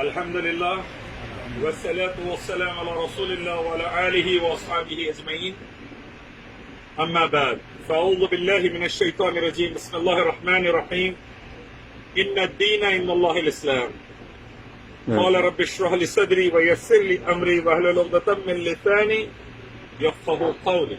الحمد لله والصلاة والسلام على رسول الله وعلى آله وأصحابه أجمعين. أما بعد فأعوذ بالله من الشيطان الرجيم. بسم الله الرحمن الرحيم. إن الدين عند الله الإسلام. قال رب اشرح لي صدري ويسر لي أمري واحلل عقدة من لساني يفقهوا قولي.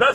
10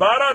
12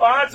5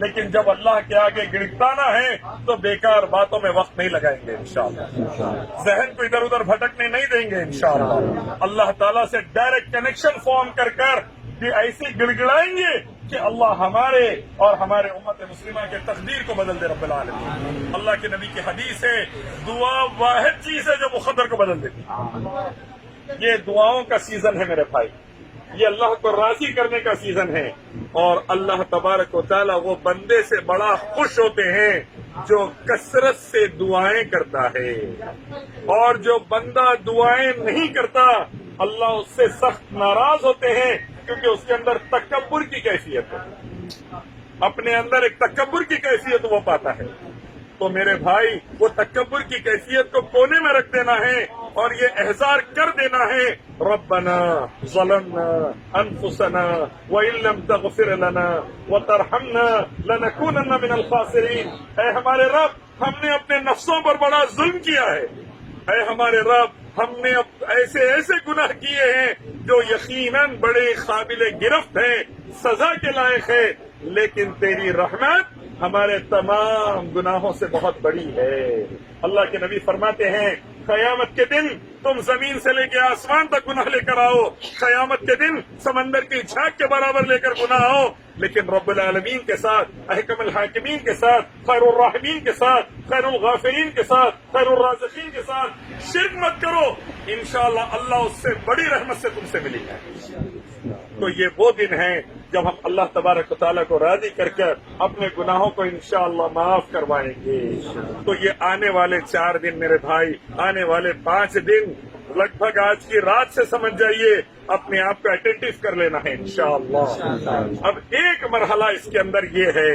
لیکن جب اللہ کے آگے گڑگڑانا ہے تو بیکار باتوں میں وقت نہیں لگائیں گے انشاءاللہ، ذہن کو ادھر ادھر بھٹکنے نہیں دیں گے انشاءاللہ، اللہ تعالیٰ سے ڈائریکٹ کنیکشن فارم کر یہ ایسی گڑگڑائیں گے کہ اللہ ہمارے اور ہمارے امت مسلمہ کے تقدیر کو بدل دے رب العالمین۔ اللہ کے نبی کی حدیث ہے، دعا واحد چیز ہے جو مقدر کو بدل دیتی ہے۔ یہ دعاؤں کا سیزن ہے میرے بھائی، یہ اللہ کو راضی کرنے کا سیزن ہے، اور اللہ تبارک و تعالی وہ بندے سے بڑا خوش ہوتے ہیں جو کثرت سے دعائیں کرتا ہے، اور جو بندہ دعائیں نہیں کرتا اللہ اس سے سخت ناراض ہوتے ہیں، کیونکہ اس کے اندر تکبر کی کیفیت ہے، اپنے اندر ایک تکبر کی کیفیت وہ پاتا ہے۔ تو میرے بھائی وہ تکبر کی کیفیت کو کونے میں رکھ دینا ہے اور یہ احسار کر دینا ہے، ربنا ظلمنا انفسنا وان لم تغفر لنا وترحمنا لنكونن من الخاسرین۔ اے ہمارے رب، ہم نے اپنے نفسوں پر بڑا ظلم کیا ہے، اے ہمارے رب ہم نے ایسے ایسے گناہ کیے ہیں جو یقیناً بڑے قابل گرفت ہیں، سزا کے لائق ہے، لیکن تیری رحمت ہمارے تمام گناہوں سے بہت بڑی ہے۔ اللہ کے نبی فرماتے ہیں قیامت کے دن تم زمین سے لے کے آسمان تک گناہ لے کر آؤ، قیامت کے دن سمندر کی جھاگ کے برابر لے کر گناہ آؤ، لیکن رب العالمین کے ساتھ، احکم الحاکمین کے ساتھ، خیر الراحمین کے ساتھ، خیر الغافرین کے ساتھ، خیر الرازقین کے ساتھ شرک مت کرو، انشاءاللہ اللہ اس سے بڑی رحمت سے تم سے ملے گا۔ تو یہ وہ دن ہیں جب ہم اللہ تبارک و تعالیٰ کو راضی کر کر اپنے گناہوں کو انشاءاللہ معاف کروائیں گے۔ تو یہ آنے والے 4 دن میرے بھائی، آنے والے 5 دن لگ بھگ آج کی رات سے سمجھ جائیے، اپنے آپ کو اٹینٹیو کر لینا ہے انشاءاللہ۔ اب ایک مرحلہ اس کے اندر یہ ہے،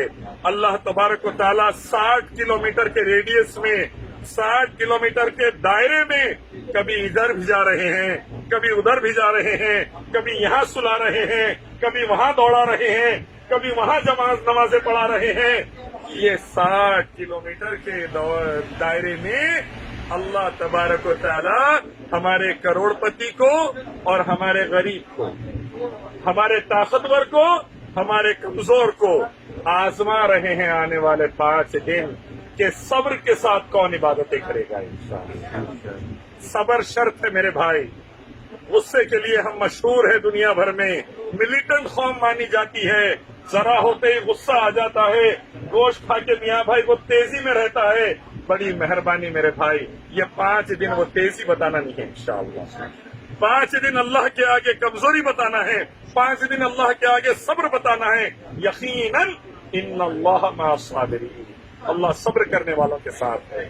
اللہ تبارک و تعالیٰ 60 کلومیٹر کے ریڈیس میں، 60 کلومیٹر کے دائرے میں کبھی ادھر بھجا رہے ہیں، کبھی ادھر بھجا رہے ہیں، کبھی یہاں سلا رہے ہیں، کبھی وہاں دوڑا رہے ہیں، کبھی وہاں نمازیں پڑھا رہے ہیں۔ یہ 60 کلومیٹر کے دائرے میں اللہ تبارک و تعالی ہمارے کروڑ پتی کو اور ہمارے غریب کو، ہمارے طاقتور کو، ہمارے کمزور کو آزما رہے ہیں آنے والے 5 دن کہ صبر کے ساتھ کون عبادتیں کرے گا انشاءاللہ۔ صبر شرط ہے میرے بھائی، غصے کے لیے ہم مشہور ہے دنیا بھر میں، ملیٹنٹ قوم مانی جاتی ہے، ذرا ہوتے ہی غصہ آ جاتا ہے، گوشت کھا کے میاں بھائی وہ تیزی میں رہتا ہے۔ بڑی مہربانی میرے بھائی، یہ 5 دن وہ تیزی بتانا نہیں ہے انشاءاللہ، 5 دن اللہ کے آگے کمزوری بتانا ہے، 5 دن اللہ کے آگے صبر بتانا ہے۔ یقیناً ان اللہ مع الصابرین، اللہ صبر کرنے والوں کے ساتھ ہے،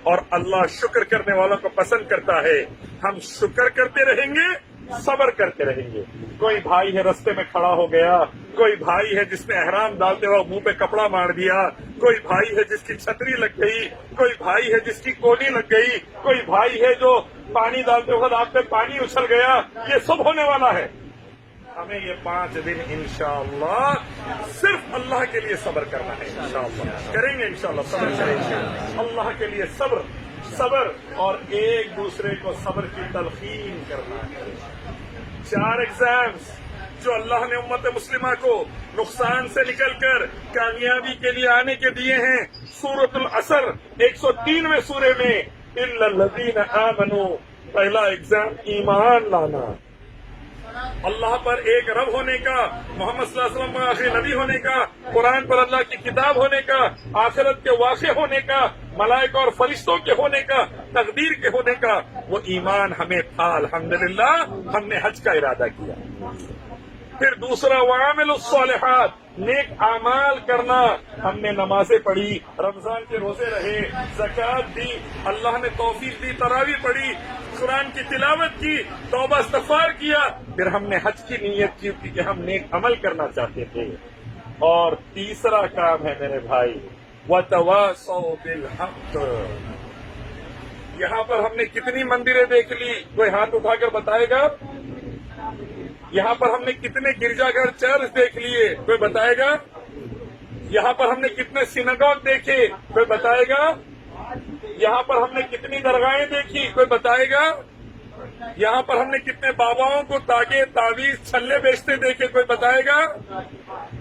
اور اللہ شکر کرنے والوں کو پسند کرتا ہے۔ ہم شکر کرتے رہیں گے، صبر کرتے رہیں گے۔ کوئی بھائی ہے رستے میں کھڑا ہو گیا، کوئی بھائی ہے جس نے احرام ڈالتے ہوئے منہ پہ کپڑا مار دیا، کوئی بھائی ہے جس کی چھتری لگ گئی، کوئی بھائی ہے جس کی کونی لگ گئی، کوئی بھائی ہے جو پانی ڈالتے وقت آپ پہ پانی اچھل گیا، یہ سب ہونے والا ہے۔ ہمیں یہ 5 دن انشاءاللہ صرف اللہ کے لیے صبر کرنا ہے، انشاءاللہ کریں گے، انشاءاللہ صبر کریں گے اللہ کے لیے، صبر اور ایک دوسرے کو صبر کی تلقین کرنا ہے۔ 4 ایگزامز جو اللہ نے امت مسلمہ کو نقصان سے نکل کر کامیابی کے لیے آنے کے دیے ہیں، سورۃ العصر 103ویں سورے میں، الا الذین آمنوا، پہلا ایگزام ایمان لانا، اللہ پر ایک رب ہونے کا، محمد صلی اللہ علیہ وسلم آخری نبی ہونے کا، قرآن پر اللہ کی کتاب ہونے کا، آخرت کے واقع ہونے کا، ملائکہ اور فرشتوں کے ہونے کا، تقدیر کے ہونے کا، وہ ایمان ہمیں تھا الحمدللہ، ہم نے حج کا ارادہ کیا۔ پھر دوسرا وعاملوا الصالحات، نیک اعمال کرنا، ہم نے نمازیں پڑھی، رمضان کے روزے رہے، زکوٰۃ دی، اللہ نے توفیق دی، تراویح پڑھی، قرآن کی تلاوت کی، توبہ استغفار کیا، پھر ہم نے حج کی نیت کی کہ ہم نیک عمل کرنا چاہتے تھے۔ اور تیسرا کام ہے میرے بھائی، وتواصوا بالحق۔ یہاں پر ہم نے کتنی مندریں دیکھ لی، کوئی ہاتھ اٹھا کر بتائے گا؟ یہاں پر ہم نے کتنے گرجا گھر چرچ دیکھ لیے، کوئی بتائے گا؟ یہاں پر ہم نے کتنے سینگاگ دیکھے، کوئی بتائے گا؟ یہاں پر ہم نے کتنی درگاہیں دیکھی، کوئی بتائے گا؟ یہاں پر ہم نے کتنے باباؤں کو تاگے، تعویذ، چھلے بیچتے دیکھے، کوئی بتائے گا؟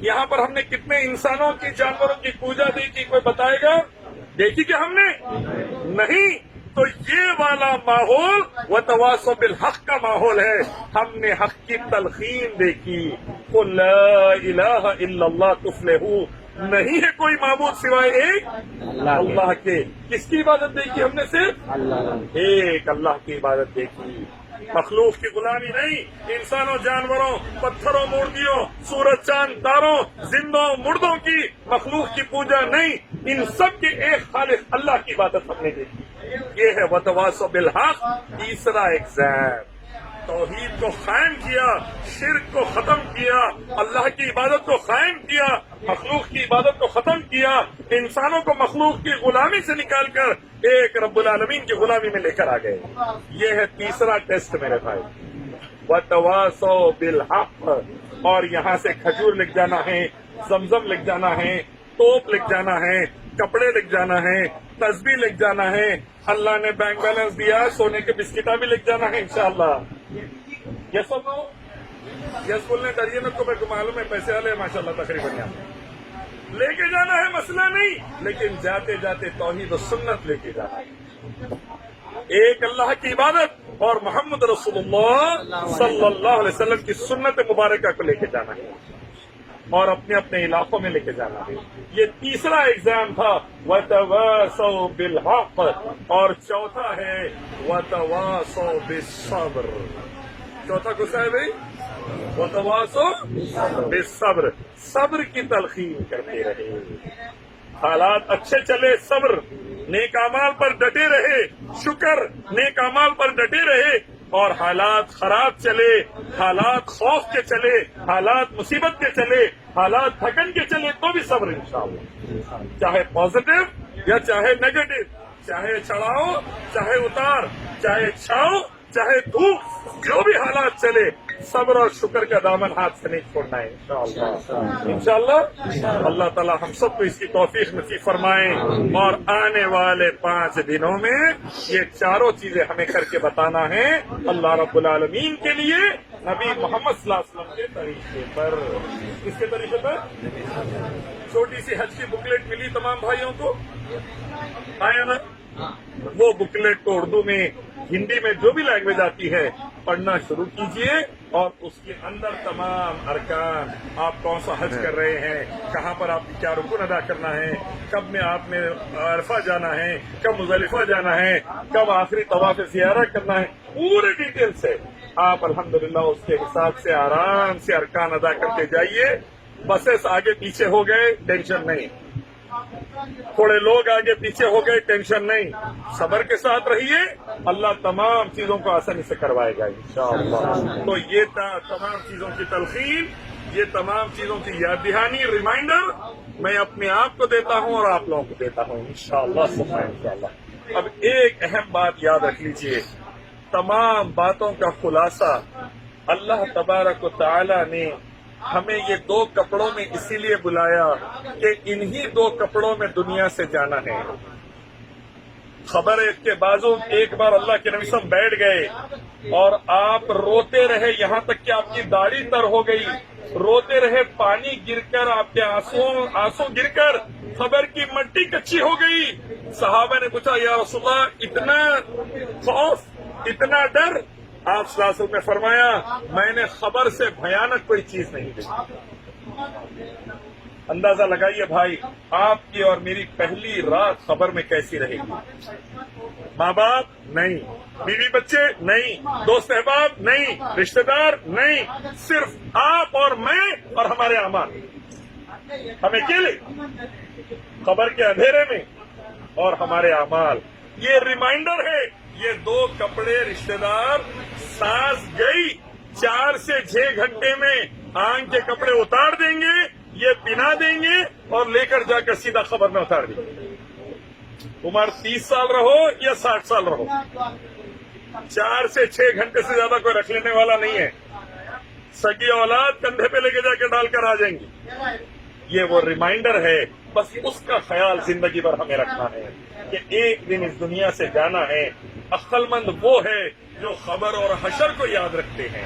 یہاں پر ہم نے کتنے انسانوں کی جانوروں کی پوجا دیکھی، کوئی بتائے گا؟ دیکھی کہ ہم نے نہیں؟ تو یہ والا ماحول وتواصوا بالحق کا ماحول ہے. ہم نے حق کی تلقین دیکھی. قل لا الہ الا اللہ تفلحوا، نہیں ہے کوئی معبود سوائے ایک اللہ کے. کس کی عبادت دیکھی ہم نے؟ صرف ایک اللہ کی عبادت دیکھی. مخلوق کی غلامی نہیں، انسانوں، جانوروں، پتھروں، مورتیوں، سورج، چاند، تاروں، زندوں، مردوں کی مخلوق کی پوجا نہیں، ان سب کے ایک خالق اللہ کی عبادت ہم نے دیکھی. یہ ہے وتواصوا بالحق. تیسرا ایگزام، توحید کو قائم کیا، شرک کو ختم کیا، اللہ کی عبادت کو قائم کیا، مخلوق کی عبادت کو ختم کیا، انسانوں کو مخلوق کی غلامی سے نکال کر ایک رب العالمین کی غلامی میں لے کر آ گئے. یہ ہے تیسرا ٹیسٹ میرے بھائی، وتواصوا بالحق. اور یہاں سے کھجور لکھ جانا ہے، زمزم لکھ جانا ہے، توپ لکھ جانا ہے، کپڑے لکھ جانا ہے، تسبیح لکھ جانا ہے. اللہ نے بینک بیلنس دیا، سونے کے بسکٹا بھی لکھ جانا ہے انشاءاللہ. یس اور نو؟ یس بولنے ڈریے مت، کو میرے کو معلوم ہے پیسے والے ماشاءاللہ تقریباً یہاں لے کے جانا ہے، مسئلہ نہیں، لیکن جاتے جاتے توحید و سنت لے کے جانا ہے. ایک اللہ کی عبادت اور محمد رسول اللہ صلی اللہ علیہ وسلم کی سنت مبارکہ کو لے کے جانا ہے اور اپنے اپنے علاقوں میں لے کے جانا ہے. یہ تیسرا ایگزام تھا وتواصوا بالحق. اور چوتھا ہے وتواصوا بالصبر. چوتھا کچھ ہے بھائی؟ وتواصوا بالصبر. صبر کی تلقین کرتے رہے. حالات اچھے چلے صبر، نیک اعمال پر ڈٹے رہے شکر، نیک اعمال پر ڈٹے رہے. اور حالات خراب چلے، حالات خوف کے چلے، حالات مصیبت کے چلے، حالات تھکن کے چلے، تو بھی صبر انشاءاللہ. چاہے پازیٹو یا چاہے نیگیٹو، چاہے چڑھاؤ چاہے اتار، چاہے چھاؤ چاہے دھوپ، جو بھی حالات چلے، صبر اور شکر کا دامن ہاتھ سے نہیں چھوڑنا ہے انشاءاللہ. اللہ تعالی ہم سب کو اس کی توفیق نصیب فرمائے. اور آنے والے 5 دنوں میں یہ چاروں چیزیں ہمیں کر کے بتانا ہے اللہ رب العالمین کے لیے، نبی محمد صلی اللہ علیہ وسلم کے طریقے پر. کس کے طریقے پر؟ چھوٹی سی حج کی بکلیٹ ملی تمام بھائیوں کو، آیا نا؟ وہ بکلیٹ کو اردو میں، ہندی میں، جو بھی لینگویج آتی ہے پڑھنا شروع کیجئے. اور اس کے اندر تمام ارکان، آپ کون سا حج کر رہے ہیں، کہاں پر آپ کی کیا رکن ادا کرنا ہے، کب میں آپ نے عرفہ جانا ہے، کب مزدلفہ جانا ہے، کب آخری طواف زیارہ کرنا ہے، پورے ڈیٹیل سے آپ الحمدللہ اس کے حساب سے آرام سے ارکان ادا کرتے جائیے. بسیں آگے پیچھے ہو گئے، ٹینشن نہیں. تھوڑے لوگ آگے پیچھے ہو گئے، ٹینشن نہیں. صبر کے ساتھ رہیے، اللہ تمام چیزوں کو آسانی سے کروائے گا انشاءاللہ. تو یہ تمام چیزوں کی تلقین، یہ تمام چیزوں کی یاد دہانی، ریمائنڈر میں اپنے آپ کو دیتا ہوں اور آپ لوگوں کو دیتا ہوں انشاءاللہ. اب ایک اہم بات یاد رکھ لیجئے، تمام باتوں کا خلاصہ اللہ تبارک و تعالی نے ہمیں یہ 2 کپڑوں میں اسی لیے بلایا کہ انہی 2 کپڑوں میں دنیا سے جانا ہے. خبر ہے کے بازو ایک بار اللہ کے نبی صلی اللہ علیہ وسلم بیٹھ گئے اور آپ روتے رہے یہاں تک کہ آپ کی داڑھی تر ہو گئی، روتے رہے، پانی گر کر آپ کے آنسو گر کر خبر کی مٹی کچی ہو گئی. صحابہ نے پوچھا یا رسول اللہ اتنا خوف، اتنا ڈر؟ آپ صلی اللہ علیہ وسلم نے فرمایا میں نے خبر سے بھیانک کوئی چیز نہیں دیکھی. اندازہ لگائیے بھائی، آپ کی اور میری پہلی رات خبر میں کیسی رہے گی؟ ماں باپ نہیں، بیوی بچے نہیں، دوست احباب نہیں، رشتہ دار نہیں، صرف آپ اور میں اور ہمارے اعمال. ہم اکیلے خبر کے اندھیرے میں اور ہمارے اعمال. یہ ریمائنڈر ہے. یہ 2 کپڑے رشتہ دار، سانس گئی 4 سے 6 گھنٹے میں آنکھ کے کپڑے اتار دیں گے، یہ پہنا دیں گے اور لے کر جا کر سیدھا خبر میں اتار دیں گے. عمر 30 سال رہو یا 60 سال رہو، 4 سے 6 گھنٹے سے زیادہ کوئی رکھ لینے والا نہیں ہے. سگی اولاد کندھے پہ لے کے جا کے ڈال کر آ جائیں گی. یہ وہ ریمائنڈر ہے، بس اس کا خیال زندگی بھر ہمیں رکھنا ہے کہ ایک دن اس دنیا سے جانا ہے. عقل مند وہ ہے جو خبر اور حشر کو یاد رکھتے ہیں.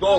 2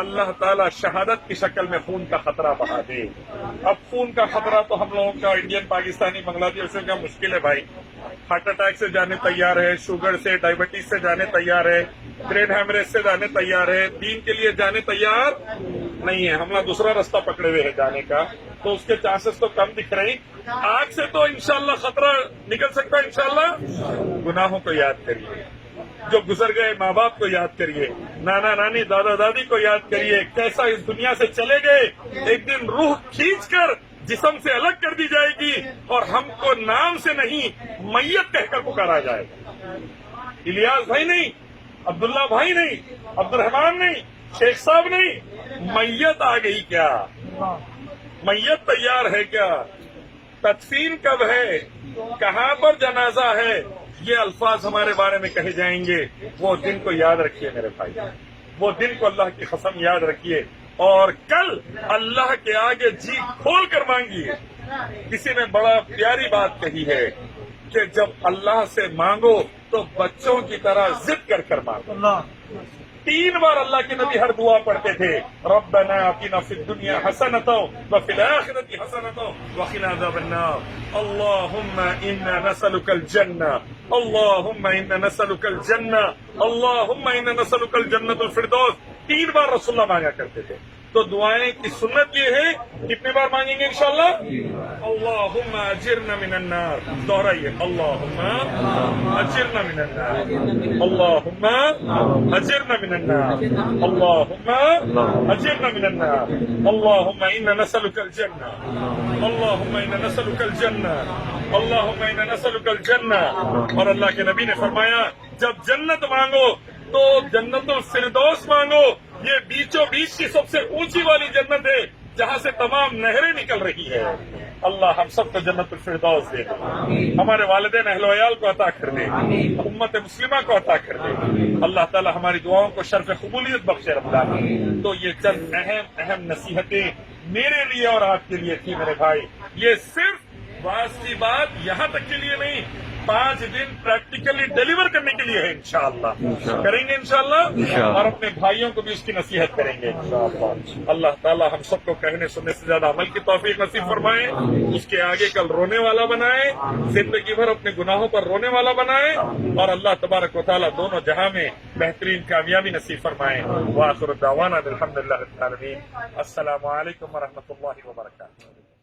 اللہ تعالیٰ شہادت کی شکل میں خون کا خطرہ بڑھا دے. اب خون کا خطرہ تو ہم لوگوں کا انڈین پاکستانی بنگلہ دیش کا مشکل ہے بھائی. ہارٹ اٹیک سے جانے تیار ہے, شوگر سے, ڈائبٹیز سے جانے تیار ہے, برین ہیمریج سے جانے تیار ہے, دین کے لیے جانے تیار نہیں ہے. ہم لوگ دوسرا راستہ پکڑے ہوئے ہیں جانے کا, تو اس کے چانسز تو کم دکھ رہے ہیں. آگ سے تو انشاءاللہ خطرہ نکل سکتا ہے انشاءاللہ. گناہوں کو یاد کریے, جو گزر گئے ماں باپ کو یاد کریے, نانا نانی دادا دادی کو یاد کریے. کیسا اس دنیا سے چلے گئے, ایک دن روح کھینچ کر جسم سے الگ کر دی جائے گی اور ہم کو نام سے نہیں میت کہہ کر پکارا جائے گا. الیاس بھائی نہیں, عبداللہ بھائی نہیں, عبد الرحمان نہیں, شیخ صاحب نہیں, میت آ گئی کیا؟ میت تیار ہے کیا؟ تدفین کب ہے؟ کہاں پر جنازہ ہے؟ یہ الفاظ ہمارے بارے میں کہے جائیں گے. وہ دن کو یاد رکھیے میرے بھائی, وہ دن کو اللہ کی قسم یاد رکھیے, اور کل اللہ کے آگے جی کھول کر مانگیے. کسی نے بڑا پیاری بات کہی ہے کہ جب اللہ سے مانگو تو بچوں کی طرح ضد کر مانگو. 3 بار اللہ کے نبی ہر دعا پڑھتے تھے, ربنا آتنا فی الدنیا حسنۃ وفی الآخرۃ حسنۃ وقنا عذاب النار. اللہم انا نسألک الجنہ, اللہم انا نسألک الجنہ, اللہم انا نسألک الجنۃ الفردوس. 3 بار رسول اللہ مانگا کرتے تھے. تو دعائیں کی سنت یہ ہے, کتنی بار مانگیں گے انشاءاللہ؟ اللہم اجرنا من النار. دوہرائیے, اللہم اجرنا من النار, اللہم اجرنا من النار, اللہم اجرنا من النار, اللہم انا نسألک الجنہ, اللہم انا نسألک الجنہ, اللہم انا نسألک الجنہ. اور اللہ کے نبی نے فرمایا جب جنت مانگو تو جنت الفردوس مانگو. یہ بیچوں بیچ کی سب سے اونچی والی جنت ہے جہاں سے تمام نہریں نکل رہی ہے. اللہ ہم سب کو جنت الفردوس دے دے, ہمارے والدین اہل و عیال کو عطا کر دے, امت مسلمہ کو عطا کر دے. اللہ تعالی ہماری دعاؤں کو شرف قبولیت بخشے رب العالمین. تو یہ چند اہم نصیحتیں میرے لیے اور آپ کے لیے تھی میرے بھائی. یہ صرف واز کی بات یہاں تک کے لیے نہیں, 5 دن پریکٹیکلی ڈیلیور کرنے کے لیے ہے. انشاءاللہ کریں گے انشاءاللہ, اور اپنے بھائیوں کو بھی اس کی نصیحت کریں گے انشاءاللہ. اللہ تعالی ہم سب کو کہنے سننے سے زیادہ عمل کی توفیق نصیب فرمائے, اس کے آگے کل رونے والا بنائے, زندگی بھر اپنے گناہوں پر رونے والا بنائے, اور اللہ تبارک و تعالی دونوں جہاں میں بہترین کامیابی نصیب فرمائے. وآخر دعوانا الحمدللہ رب العالمین. السلام علیکم ورحمۃ اللہ وبرکاتہ.